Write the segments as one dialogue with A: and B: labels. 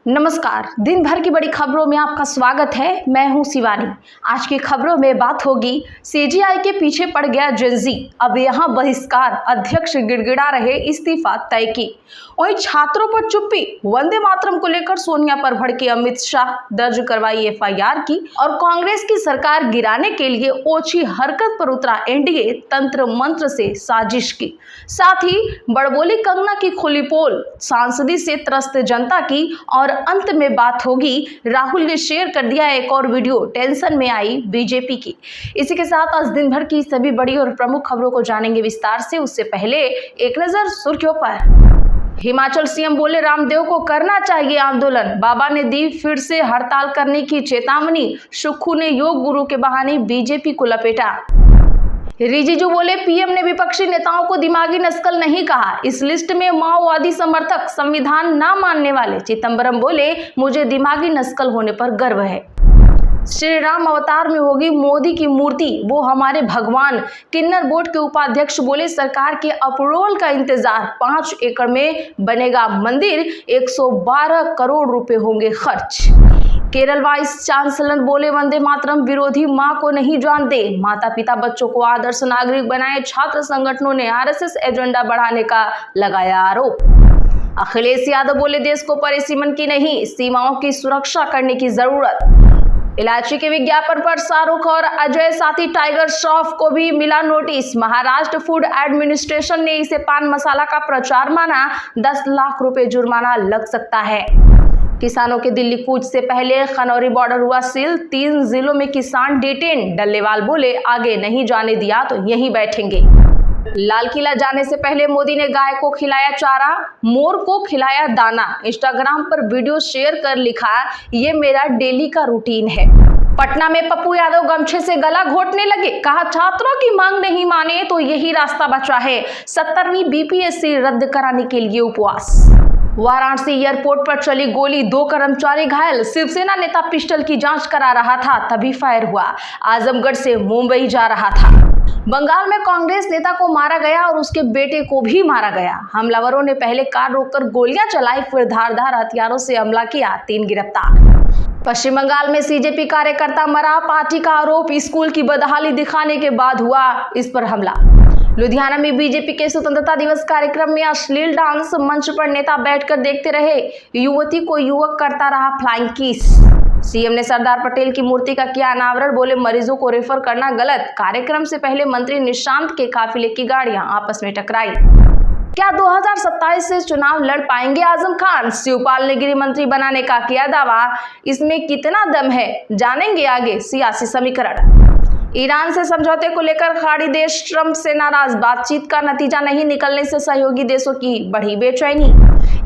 A: नमस्कार। दिन भर की बड़ी खबरों में आपका स्वागत है। मैं हूं शिवानी। आज की खबरों में बात होगी सीजीआई के पीछे पड़ गया जेंजी, अब यहां बहिष्कार, अध्यक्ष गिड़गिड़ा रहे, इस्तीफा तय की। वहीं छात्रों पर चुप्पी, वंदे मातरम को लेकर सोनिया पर भड़के अमित शाह, दर्ज करवाई एफआईआर की। और कांग्रेस की सरकार गिराने के लिए ओछी हरकत पर उतरा एनडीए, तंत्र मंत्र से साजिश की। साथ ही बड़बोली कंगना की खुली पोल, सांसदी से त्रस्त जनता की। और अंत में बात होगी, राहुल ने शेयर कर दिया एक और वीडियो, टेंशन में आई बीजेपी की। इसी के साथ आज दिन भर की सभी बड़ी और प्रमुख खबरों को जानेंगे विस्तार से। उससे पहले एक नजर सुर्खियों पर। हिमाचल सीएम बोले रामदेव को करना चाहिए आंदोलन, बाबा ने दी फिर से हड़ताल करने की चेतावनी। सुक्खू ने योग गुरु के बहाने बीजेपी को लपेटा। रिजिजू बोले पीएम ने विपक्षी नेताओं को दिमागी नस्कल नहीं कहा, इस लिस्ट में माओवादी समर्थक, संविधान ना मानने वाले। चिदंबरम बोले मुझे दिमागी नस्कल होने पर गर्व है। श्री राम अवतार में होगी मोदी की मूर्ति, वो हमारे भगवान। किन्नर बोर्ड के उपाध्यक्ष बोले सरकार के अप्रूवल का इंतजार, 5 एकड़ में बनेगा मंदिर, 112 करोड़ रुपए होंगे खर्च। केरल वाइस चांसलर बोले वंदे मातरम विरोधी मां को नहीं जानते, माता पिता बच्चों को आदर्श नागरिक बनाए। छात्र संगठनों ने आरएसएस एजेंडा बढ़ाने का लगाया आरोप। अखिलेश यादव बोले देश को परिसीमन की नहीं, सीमाओं की सुरक्षा करने की जरूरत। इलायची के विज्ञापन पर शाहरुख और अजय साथी टाइगर श्रॉफ को भी मिला नोटिस, महाराष्ट्र फूड एडमिनिस्ट्रेशन ने इसे पान मसाला का प्रचार माना, 10 लाख रुपए जुर्माना लग सकता है। किसानों के दिल्ली कूच से पहले खनौरी बॉर्डर हुआ सील, 3 जिलों में किसान डिटेन। डल्लेवाल बोले आगे नहीं जाने दिया तो यहीं बैठेंगे। लाल किला जाने से पहले मोदी ने गाय को खिलाया चारा, मोर को खिलाया दाना। इंस्टाग्राम पर वीडियो शेयर कर लिखा ये मेरा डेली का रूटीन है। पटना में पप्पू यादव गमछे से गला घोटने लगे, कहा छात्रों की मांग नहीं माने तो यही रास्ता बचा है, 70वीं बीपीएससी रद्द कराने के लिए उपवास। वाराणसी एयरपोर्ट पर चली गोली, 2 कर्मचारी घायल। शिवसेना नेता पिस्टल की जांच करा रहा था तभी फायर हुआ, आजमगढ़ से मुंबई जा रहा था। बंगाल में कांग्रेस नेता को मारा गया और उसके बेटे को भी मारा गया। हमलावरों ने पहले कार रोककर गोलियां चलाई, फिर धारदार हथियारों से हमला किया, 3 गिरफ्तार। पश्चिम बंगाल में सीजेपी कार्यकर्ता मरा, पार्टी का आरोप, स्कूल की बदहाली दिखाने के बाद हुआ इस पर हमला। लुधियाना में बीजेपी के स्वतंत्रता दिवस कार्यक्रम में अश्लील डांस, मंच पर नेता बैठकर देखते रहे, युवती को युवक करता रहा फ्लाइंग किस। सीएम ने सरदार पटेल की मूर्ति का किया अनावरण, बोले मरीजों को रेफर करना गलत। कार्यक्रम से पहले मंत्री निशांत के काफिले की गाड़ियां आपस में टकराई। क्या 2027 से चुनाव लड़ पाएंगे आजम खान? शिवपाल ने गृह मंत्री बनाने का किया दावा, इसमें कितना दम है जानेंगे आगे। सियासी समीकरण। ईरान से समझौते को लेकर खाड़ी देश ट्रंप से नाराज, बातचीत का नतीजा नहीं निकलने से सहयोगी देशों की बढ़ी बेचैनी।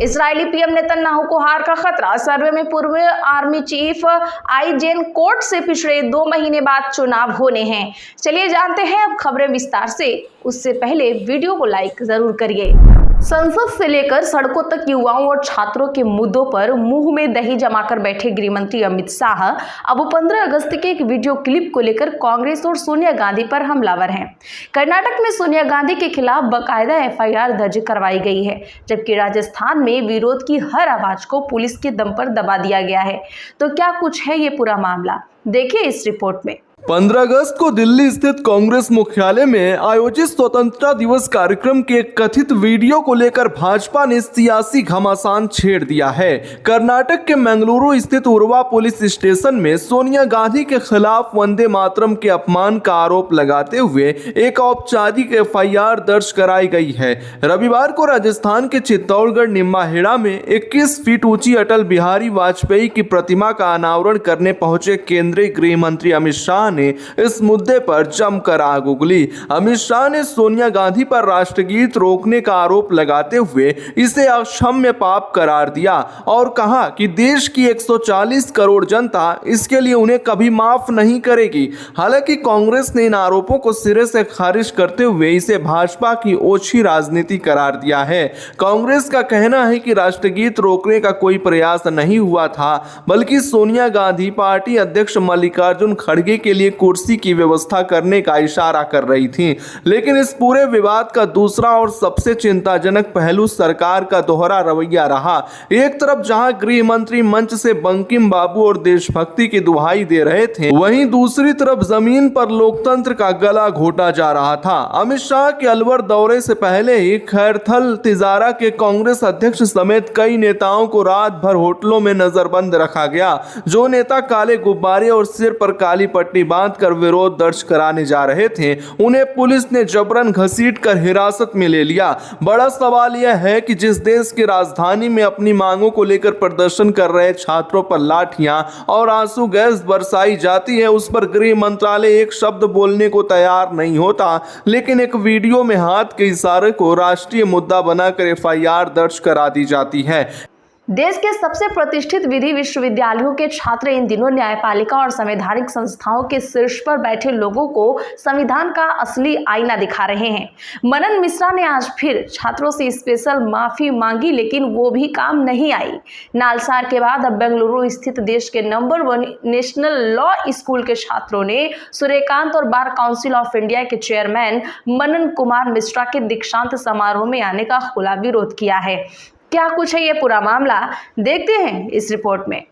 A: इजरायली पीएम नेतन्याहू को हार का खतरा, सर्वे में पूर्व आर्मी चीफ आईजेन कोर्ट से पिछले 2 महीने बाद चुनाव होने हैं। चलिए जानते हैं अब खबरें विस्तार से, उससे पहले वीडियो को लाइक जरूर करिए। संसद से लेकर सड़कों तक युवाओं और छात्रों के मुद्दों पर मुंह में दही जमाकर बैठे गृह मंत्री अमित शाह अब 15 अगस्त के एक वीडियो क्लिप को लेकर कांग्रेस और सोनिया गांधी पर हमलावर हैं। कर्नाटक में सोनिया गांधी के खिलाफ बाकायदा एफआईआर दर्ज करवाई गई है, जबकि राजस्थान में विरोध की हर आवाज को पुलिस के दम पर दबा दिया गया है। तो क्या कुछ है ये पूरा मामला, देखिए इस रिपोर्ट में।
B: 15 अगस्त को दिल्ली स्थित कांग्रेस मुख्यालय में आयोजित स्वतंत्रता दिवस कार्यक्रम के कथित वीडियो को लेकर भाजपा ने सियासी घमासान छेड़ दिया है। कर्नाटक के मंगलुरु स्थित उर्वा पुलिस स्टेशन में सोनिया गांधी के खिलाफ वंदे मातरम के अपमान का आरोप लगाते हुए एक औपचारिक एफआईआर दर्ज कराई गई है। रविवार को राजस्थान के चित्तौड़गढ़ निम्बाहेड़ा में 21 फीट ऊंची अटल बिहारी वाजपेयी की प्रतिमा का अनावरण करने पहुंचे केंद्रीय गृह मंत्री अमित शाह ने इस मुद्दे पर जमकर आग उगली। अमित शाह ने सोनिया गांधी पर राष्ट्रगीत रोकने का आरोप लगाते हुए इसे अक्षम्य पाप करार दिया और कहा कि देश की 140 करोड़ जनता इसके लिए उन्हें कभी माफ नहीं करेगी। हालांकि कांग्रेस ने इन आरोपों को सिरे से खारिज करते हुए इसे भाजपा की ओछी राजनीति करार दिया है। कांग्रेस का कहना है कि राष्ट्रगीत रोकने का कोई प्रयास नहीं हुआ था, बल्कि सोनिया गांधी पार्टी अध्यक्ष मल्लिकार्जुन खड़गे के लिए कुर्सी की व्यवस्था करने का इशारा कर रही थी। लेकिन इस पूरे विवाद का दूसरा और सबसे चिंताजनक पहलू सरकार का दोहरा रवैया रहा। एक तरफ जहां गृह मंत्री मंच से बंकिम बाबू और देशभक्ति की दुहाई दे रहे थे, वहीं दूसरी तरफ जमीन पर लोकतंत्र का गला घोटा जा रहा था। अमित शाह के अलवर दौरे से पहले ही खैरथल तिजारा के कांग्रेस अध्यक्ष समेत कई नेताओं को रात भर होटलों में नजरबंद रखा गया। जो नेता काले गुब्बारे और सिर पर काली पट्टी बांधकर विरोध दर्ज कराने जा रहे थे, उन्हें पुलिस ने जबरन घसीटकर हिरासत में ले लिया। बड़ा सवाल यह है कि जिस देश की राजधानी में अपनी मांगों को लेकर प्रदर्शन कर रहे छात्रों पर लाठियां और आंसू गैस बरसाई जाती है, उस पर गृह मंत्रालय एक शब्द बोलने को तैयार नहीं होता, लेकिन एक वीडियो में हाथ के इशारे को राष्ट्रीय मुद्दा बनाकर FIR दर्ज करा दी जाती है।
A: देश के सबसे प्रतिष्ठित विधि विश्वविद्यालयों के छात्र इन दिनों न्यायपालिका और संवैधानिक संस्थाओं के शीर्ष पर बैठे लोगों को संविधान का असली आईना दिखा रहे हैं। मनन मिश्रा ने आज फिर छात्रों से स्पेशल माफी मांगी, लेकिन वो भी काम नहीं आई। नालसार के बाद अब बेंगलुरु स्थित देश के नंबर 1 नेशनल लॉ स्कूल के छात्रों ने सूर्यकांत और बार काउंसिल ऑफ इंडिया के चेयरमैन मनन कुमार मिश्रा के दीक्षांत समारोह में आने का खुला विरोध किया है। क्या कुछ है ये पूरा मामला, देखते हैं इस रिपोर्ट में।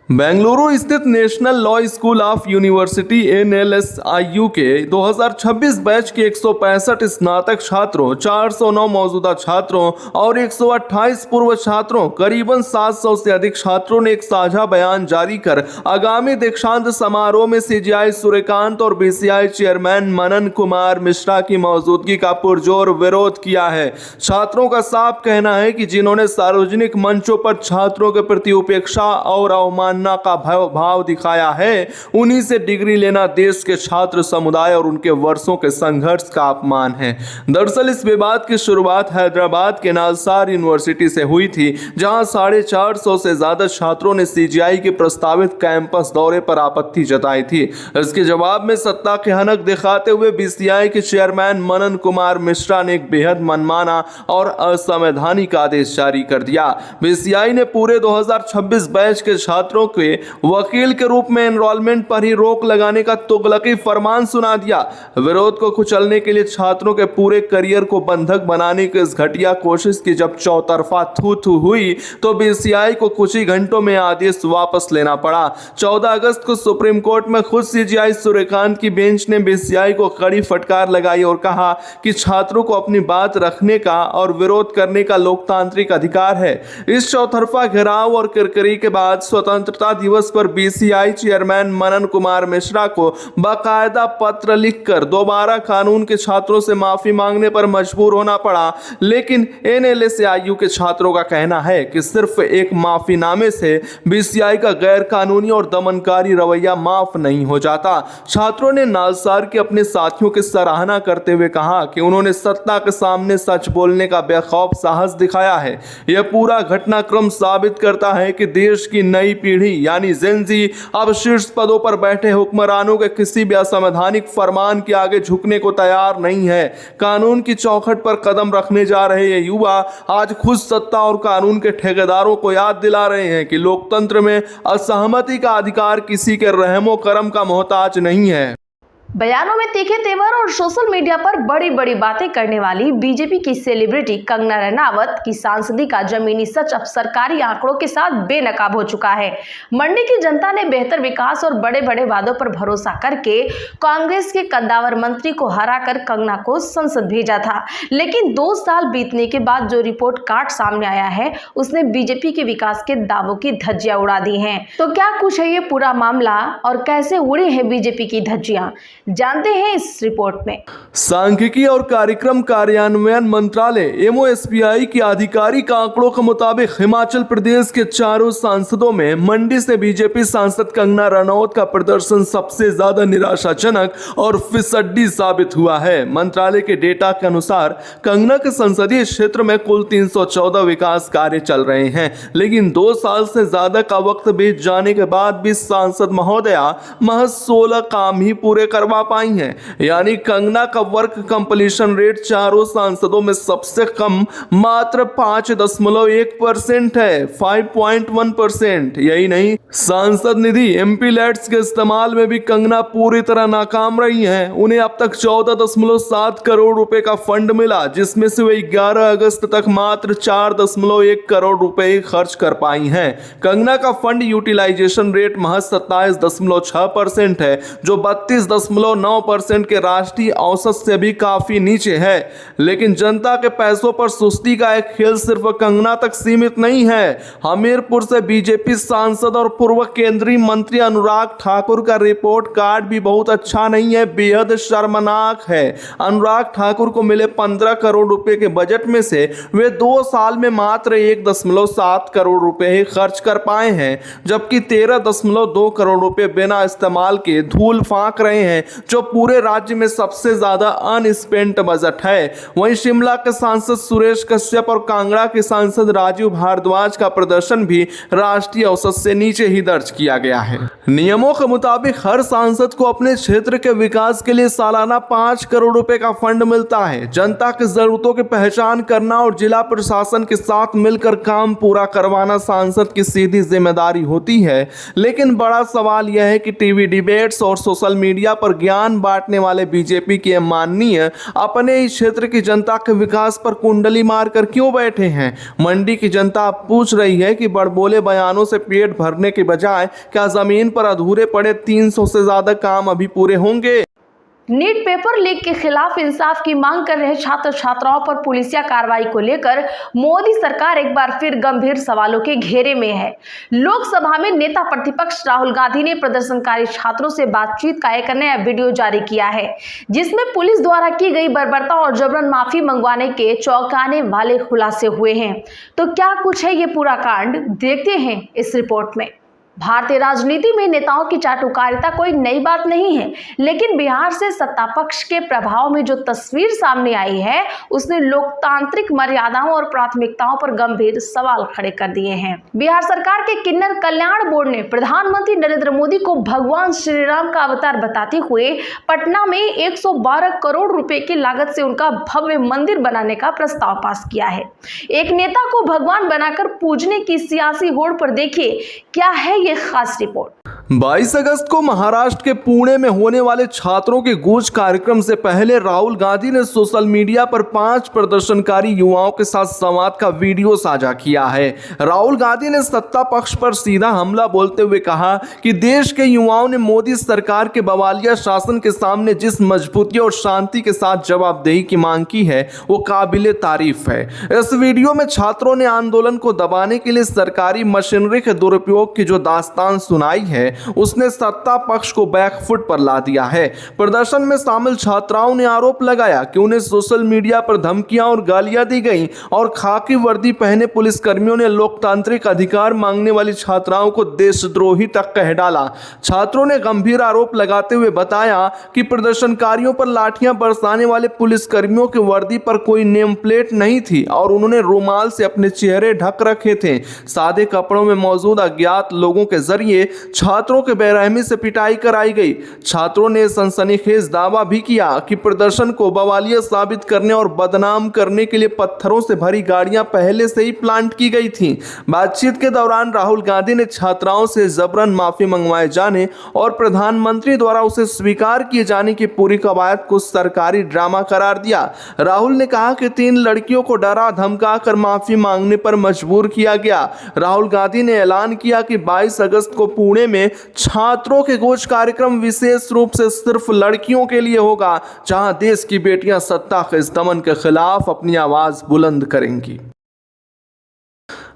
B: बेंगलुरु स्थित national law school of university NLSIU के 2026 बैच के 165 स्नातक छात्रों, 409 मौजूदा छात्रों और 128 पूर्व छात्रों, करीबन 700 से अधिक छात्रों ने एक साझा बयान जारी कर आगामी दीक्षांत समारोह में CGI सूर्यकांत और BCI चेयरमैन मनन कुमार मिश्रा की मौजूदगी का पुरजोर विरोध किया है। छात्रों का साफ कहना है कि जिन्होंने सार्वजनिक मंचों पर छात्रों के प्रति उपेक्षा और अवमान का भाव दिखाया है, उन्हीं से डिग्री लेना देश के छात्र समुदाय और उनके वर्षों के संघर्ष का अपमान है। दरअसल इस विवाद की शुरुआत हैदराबाद के नालसार यूनिवर्सिटी से हुई थी, जहां 450 से ज्यादा छात्रों ने CGI के प्रस्तावित कैंपस दौरे पर आपत्ति जताई थी। इसके जवाब में सत्ता के हनक दिखाते हुए BCI के चेयरमैन मनन कुमार मिश्रा ने एक बेहद मनमाना और असंवैधानिक आदेश जारी कर दिया। BCI ने पूरे 2026 बैच के छात्रों के वकील के रूप में एनरोलमेंट पर ही रोक लगाने का तुगलकी फरमान सुना दिया। विरोध को कुचलने के लिए छात्रों के पूरे करियर को बंधक बनाने की इस घटिया कोशिश की जब चौतरफा थू हुई, तो BCI को कुछ ही घंटों में आदेश वापस लेना पड़ा। 14 अगस्त को सुप्रीम कोर्ट में खुद CGI सूर्यकांत की बेंच ने BCI को कड़ी फटकार लगाई और कहा कि छात्रों को अपनी बात रखने का और विरोध करने का लोकतांत्रिक अधिकार है। इस चौतरफा घेराव और किरकिरी के बाद स्वतंत्रता दिवस पर BCI चेयरमैन मनन कुमार मिश्रा को बाकायदा पत्र लिखकर दोबारा कानून के छात्रों से माफी मांगने पर मजबूर होना पड़ा। लेकिन NLSIU के छात्रों का कहना है कि सिर्फ एक माफीनामे से BCI का गैर कानूनी और दमनकारी रवैया माफ नहीं हो जाता। छात्रों ने नालसार के अपने साथियों की सराहना करते हुए कहा कि उन्होंने सत्ता के सामने सच बोलने का बेखौफ साहस दिखाया है। यह पूरा घटनाक्रम साबित करता है कि देश की नई पीढ़ी यानी जेन ज़ी अब शीर्ष पदों पर बैठे हुक्मरानों के किसी भी असंवैधानिक फरमान के आगे झुकने को तैयार नहीं है। कानून की चौखट पर कदम रखने जा रहे ये युवा आज खुद सत्ता और कानून के ठेकेदारों को याद दिला रहे हैं कि लोकतंत्र में असहमति का अधिकार किसी के रहमो करम का मोहताज नहीं है।
A: बयानों में तीखे तेवर और सोशल मीडिया पर बड़ी बड़ी बातें करने वाली बीजेपी की सेलिब्रिटी कंगना रनावत की सांसदी का जमीनी सच अब सरकारी आंकड़ों के साथ बेनकाब हो चुका है। मंडी की जनता ने बेहतर विकास और बड़े बड़े वादों पर भरोसा करके कांग्रेस के कद्दावर मंत्री को हराकर कंगना को संसद भेजा था, लेकिन 2 साल बीतने के बाद जो रिपोर्ट कार्ड सामने आया है उसने बीजेपी के विकास के दावों की धज्जियां उड़ा दी हैं। तो क्या कुछ है ये पूरा मामला और कैसे उड़ी है बीजेपी की धज्जियां, जानते हैं इस रिपोर्ट में।
B: सांख्यिकी और कार्यक्रम कार्यान्वयन मंत्रालय MOSPI की आधिकारिक आंकड़ों के मुताबिक हिमाचल प्रदेश के 4 सांसदों में मंडी से बीजेपी सांसद कंगना रनौत का प्रदर्शन सबसे ज्यादा निराशाजनक और फिसड्डी साबित हुआ है। मंत्रालय के डेटा के अनुसार कंगना के संसदीय क्षेत्र में कुल 314 विकास कार्य चल रहे हैं, लेकिन 2 साल से ज्यादा का वक्त बीत जाने के बाद भी सांसद महोदया महज 16 काम ही पूरे करवा पा पाई हैं। यानी कंगना का वर्क कंप्लीशन रेट चारों सांसदों में सबसे कम मात्र 5.1% है, 5.1%। यही नहीं, सांसद निधि एमपी लैट्स के इस्तेमाल में भी कंगना पूरी तरह नाकाम रही हैं। उन्हें अब तक 14.7 करोड़ रुपए का फंड मिला, जिसमें से वे 11 अगस्त तक मात्र 4.1 करोड़ रुपए ही खर्च कर पाई हैं। कंगना का फंड यूटिलाइजेशन रेट महज 27.6% है, जो 32.9% के राष्ट्रीय औसत से भी काफी नीचे है। लेकिन जनता के पैसों पर सुस्ती का एक खेल सिर्फ कंगना तक सीमित नहीं है। हमीरपुर से बीजेपी सांसद और पूर्व केंद्रीय मंत्री अनुराग ठाकुर का रिपोर्ट कार्ड भी बहुत अच्छा नहीं है, बेहद शर्मनाक है। अनुराग ठाकुर को मिले 15 करोड़ रुपए के बजट में से वे 2 साल में मात्र 1.7 करोड़ रुपए ही खर्च कर पाए हैं, जबकि 13.2 करोड़ रुपए बिना इस्तेमाल के धूल फांक रहे हैं, जो पूरे राज्य में सबसे ज्यादा अनस्पेंट बजट है। वहीं शिमला के सांसद सुरेश कश्यप और कांगड़ा के सांसद राजीव भारद्वाज का प्रदर्शन भी राष्ट्रीय औसत से नीचे ही दर्ज किया गया है। नियमों के मुताबिक हर सांसद को अपने क्षेत्र के विकास के लिए सालाना 5 करोड़ रुपए का फंड मिलता है। जनता की जरूरतों की पहचान करना और जिला प्रशासन के साथ मिलकर काम पूरा करवाना सांसद की सीधी जिम्मेदारी होती है। लेकिन बड़ा सवाल यह है कि टीवी डिबेट्स और सोशल मीडिया पर ज्ञान बांटने वाले बीजेपी के माननीय अपने ही क्षेत्र की जनता के विकास पर कुंडली मारकर क्यों बैठे हैं। मंडी की जनता पूछ रही है कि बड़बोले बयानों से पेट भरने के बजाय क्या जमीन पर अधूरे पड़े 300 से ज्यादा काम अभी पूरे होंगे।
A: नीट पेपर लीक के खिलाफ इंसाफ की मांग कर रहे छात्र छात्राओं पर पुलिसिया कार्रवाई को लेकर मोदी सरकार एक बार फिर गंभीर सवालों के घेरे में है। लोकसभा में नेता प्रतिपक्ष राहुल गांधी ने प्रदर्शनकारी छात्रों से बातचीत का एक नया वीडियो जारी किया है, जिसमें पुलिस द्वारा की गई बर्बरता और जबरन माफी मंगवाने के चौंकाने वाले खुलासे हुए हैं। तो क्या कुछ है ये पूरा कांड, देखते हैं इस रिपोर्ट में। भारतीय राजनीति में नेताओं की चाटुकारिता कोई नई बात नहीं है, लेकिन बिहार से सत्ता पक्ष के प्रभाव में जो तस्वीर सामने आई है, उसने लोकतांत्रिक मर्यादाओं और प्राथमिकताओं पर गंभीर सवाल खड़े कर दिए हैं। बिहार सरकार के किन्नर कल्याण बोर्ड ने प्रधानमंत्री नरेंद्र मोदी को भगवान श्री राम का अवतार बताते हुए पटना में 112 करोड़ रुपए की लागत से उनका भव्य मंदिर बनाने का प्रस्ताव पास किया है। एक नेता को भगवान बनाकर पूजने की सियासी होड़ पर देखिए क्या है ये खास रिपोर्ट।
B: 22 अगस्त को महाराष्ट्र के पुणे में होने वाले छात्रों के गूंज कार्यक्रम से पहले राहुल गांधी ने सोशल मीडिया पर 5 प्रदर्शनकारी युवाओं के साथ संवाद का वीडियो साझा किया है। राहुल गांधी ने सत्ता पक्ष पर सीधा हमला बोलते हुए कहा कि देश के युवाओं ने मोदी सरकार के बवालिया शासन के सामने जिस मजबूती और शांति के साथ जवाबदेही की मांग की है, वो काबिले तारीफ है। इस वीडियो में छात्रों ने आंदोलन को दबाने के लिए सरकारी मशीनरी के दुरुपयोग की जो दास्तान सुनाई है, उसने सत्ता पक्ष को बैकफुट पर ला दिया है। प्रदर्शन में शामिल छात्राओं ने आरोप लगाया कि उन्हें सोशल मीडिया पर धमकियां और गालियां दी गईं और खाकी वर्दी पहने पुलिसकर्मियों ने लोकतांत्रिक अधिकार मांगने वाली छात्राओं को देशद्रोही तक कह डाला। छात्रों ने गंभीर आरोप लगाते हुए बताया कि प्रदर्शनकारियों पर लाठियां बरसाने वाले पुलिसकर्मियों की वर्दी पर कोई नेम प्लेट नहीं थी और उन्होंने रुमाल से अपने चेहरे ढक रखे थे। सादे कपड़ों में मौजूद अज्ञात लोगों के जरिए छात्रों के बेरहमी से पिटाई कराई गई। छात्रों ने सनसनीखेज दावा भी किया कि प्रदर्शन को बवालिया साबित करने और बदनाम करने के लिए पत्थरों से भरी गाड़ियां पहले से ही प्लांट की गई थीं। बातचीत के दौरान राहुल गांधी ने छात्राओं से जबरन माफी मंगवाए जाने और प्रधानमंत्री द्वारा उसे स्वीकार किए जाने की पूरी कवायद को सरकारी ड्रामा करार दिया। राहुल ने कहा कि 3 लड़कियों को डरा धमका कर माफी मांगने पर मजबूर किया गया। राहुल गांधी ने ऐलान किया कि 22 अगस्त को पुणे में छात्रों के गूंज कार्यक्रम विशेष रूप से सिर्फ लड़कियों के लिए होगा, जहां देश की बेटियां सत्ता के इस दमन के खिलाफ अपनी आवाज बुलंद करेंगी।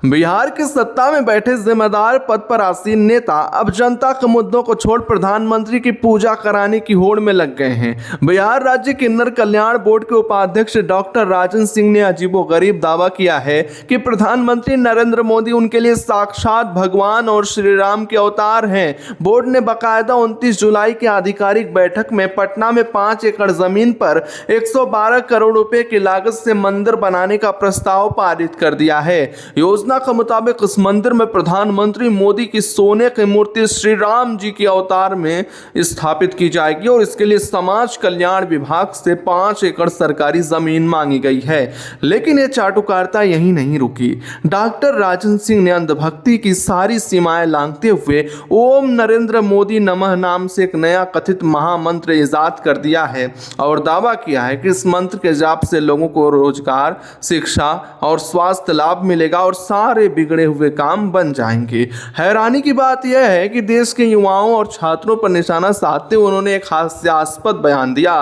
B: बिहार की सत्ता में बैठे जिम्मेदार पद पर आसीन नेता अब जनता के मुद्दों को छोड़ प्रधानमंत्री की पूजा कराने की होड़ में लग गए हैं। बिहार राज्य किन्नर कल्याण बोर्ड के उपाध्यक्ष डॉक्टर राजन सिंह ने अजीबोगरीब दावा किया है कि प्रधानमंत्री नरेंद्र मोदी उनके लिए साक्षात भगवान और श्री राम के अवतार हैं। बोर्ड ने बाकायदा 29 जुलाई की आधिकारिक बैठक में पटना में 5 एकड़ जमीन पर 112 करोड़ रुपए की लागत से मंदिर बनाने का प्रस्ताव पारित कर दिया है। योजना योजना के मुताबिक इस मंदिर में प्रधानमंत्री मोदी की सोने की मूर्ति श्री राम जी के अवतार में स्थापित की जाएगी और इसके लिए समाज कल्याण विभाग से 5 एकड़ सरकारी जमीन मांगी गई है। लेकिन ये चाटुकारिता यहीं नहीं रुकी। डॉक्टर राजन सिंह ने अंधभक्ति की सारी सीमाएं लांघते हुए ओम नरेंद्र मोदी नमः नाम से एक नया कथित महामंत्र इजाद कर दिया है और दावा किया है कि इस मंत्र के जाप से लोगों को रोजगार, शिक्षा और स्वास्थ्य लाभ मिलेगा और सारे बिगड़े हुए काम बन जाएंगे। हैरानी की बात यह है कि देश के युवाओं और छात्रों पर निशाना साधते हुए उन्होंने एक हास्यास्पद बयान दिया।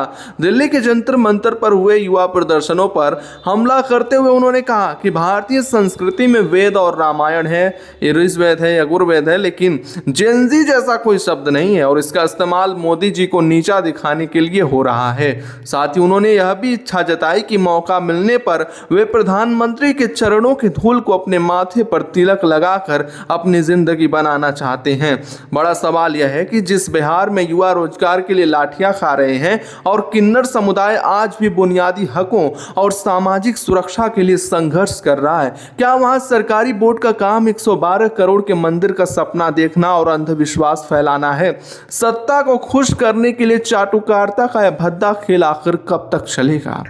B: दिल्ली के जंतर मंतर पर हुए युवा प्रदर्शनों पर हमला करते हुए उन्होंने कहा कि भारतीय संस्कृति में वेद और रामायण है, ऋग्वेद है, यजुर्वेद है, लेकिन जेनजी जैसा कोई शब्द नहीं है और इसका इस्तेमाल मोदी जी को नीचा दिखाने के लिए हो रहा है। साथ ही उन्होंने यह भी इच्छा जताई कि मौका मिलने पर वे प्रधानमंत्री के चरणों की धूल को अपने माथे पर तिलक लगाकर अपनी जिंदगी बनाना चाहते हैं। बड़ा सवाल यह है कि जिस बिहार में युवा रोजगार के लिए लाठियां खा रहे हैं और किन्नर समुदाय आज भी बुनियादी हकों और सामाजिक सुरक्षा के लिए संघर्ष कर रहा है, क्या वहां सरकारी बोर्ड का काम 112 करोड़ के मंदिर का सपना देखना और अंधविश्वास फैलाना है? सत्ता को खुश करने के लिए चाटुकारिता का यह भद्दा खेल आखिर कब तक चलेगा?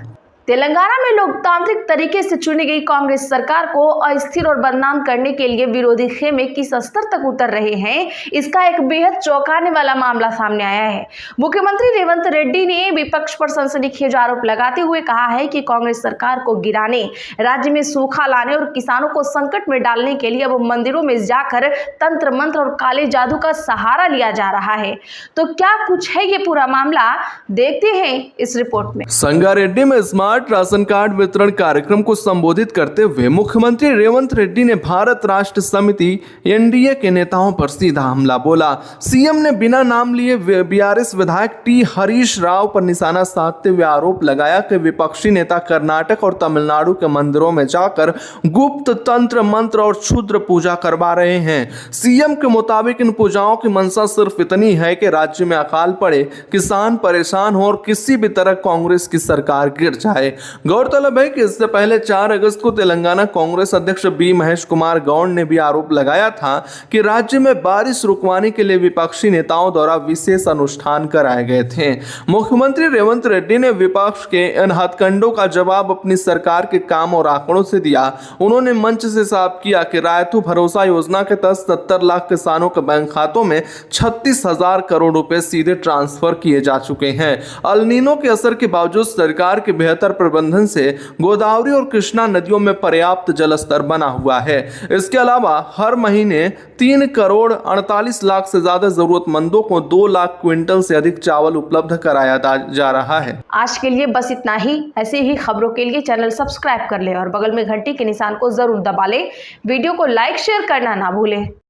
A: तेलंगाना में लोकतांत्रिक तरीके से चुनी गई कांग्रेस सरकार को अस्थिर और बदनाम करने के लिए विरोधी खेमे किस स्तर तक उतर रहे हैं, इसका एक बेहद चौंकाने वाला मामला सामने आया है। मुख्यमंत्री रेवंत रेड्डी ने विपक्ष पर सनसनीखेज आरोप लगाते हुए कहा है कि कांग्रेस सरकार को गिराने, राज्य में सूखा लाने और किसानों को संकट में डालने के लिए अब मंदिरों में जाकर तंत्र मंत्र और काले जादू का सहारा लिया जा रहा है। तो क्या कुछ है ये पूरा मामला, देखते हैं इस रिपोर्ट में।
B: संगारेड्डी में स्मार्ट राशन कार्ड वितरण कार्यक्रम को संबोधित करते हुए मुख्यमंत्री रेवंत रेड्डी ने भारत राष्ट्र समिति एनडीए के नेताओं पर सीधा हमला बोला। सीएम ने बिना नाम लिए बीआरएस विधायक टी हरीश राव पर निशाना साधते हुए आरोप लगाया कि विपक्षी नेता कर्नाटक और तमिलनाडु के मंदिरों में जाकर गुप्त तंत्र मंत्र और क्षुद्र पूजा करवा रहे हैं। सीएम के मुताबिक इन पूजाओं की मंशा सिर्फ इतनी है कि राज्य में अकाल पड़े, किसान परेशान हो और किसी भी तरह कांग्रेस की सरकार गिर जाए। गौरतलब है कि इससे पहले 4 अगस्त को तेलंगाना कांग्रेस अध्यक्ष बी महेश कुमार गौड़ ने भी आरोप लगाया था कि राज्य में बारिश रुकवाने के लिए विपक्षी नेताओं द्वारा विशेष अनुष्ठान कराए गए थे। मुख्यमंत्री रेवंत रेड्डी ने विपक्ष के इन हथकंडों का जवाब अपनी सरकार के काम और आंकड़ों से दिया। उन्होंने मंच से साफ किया कि रायतु भरोसा योजना के तहत 70 लाख किसानों के बैंक खातों में 36,000 करोड़ रुपए सीधे ट्रांसफर किए जा चुके हैं। अल्नीनो के असर के बावजूद सरकार के बेहतर प्रबंधन से गोदावरी और कृष्णा नदियों में पर्याप्त जलस्तर बना हुआ है। इसके अलावा हर महीने 3 करोड़ 48 लाख से ज्यादा जरूरतमंदों को 2 लाख क्विंटल से अधिक चावल उपलब्ध कराया जा रहा है।
A: आज के लिए बस इतना ही। ऐसे ही खबरों के लिए चैनल सब्सक्राइब कर ले और बगल में घंटी के निशान को जरूर दबा ले। वीडियो को लाइक शेयर करना ना भूलें।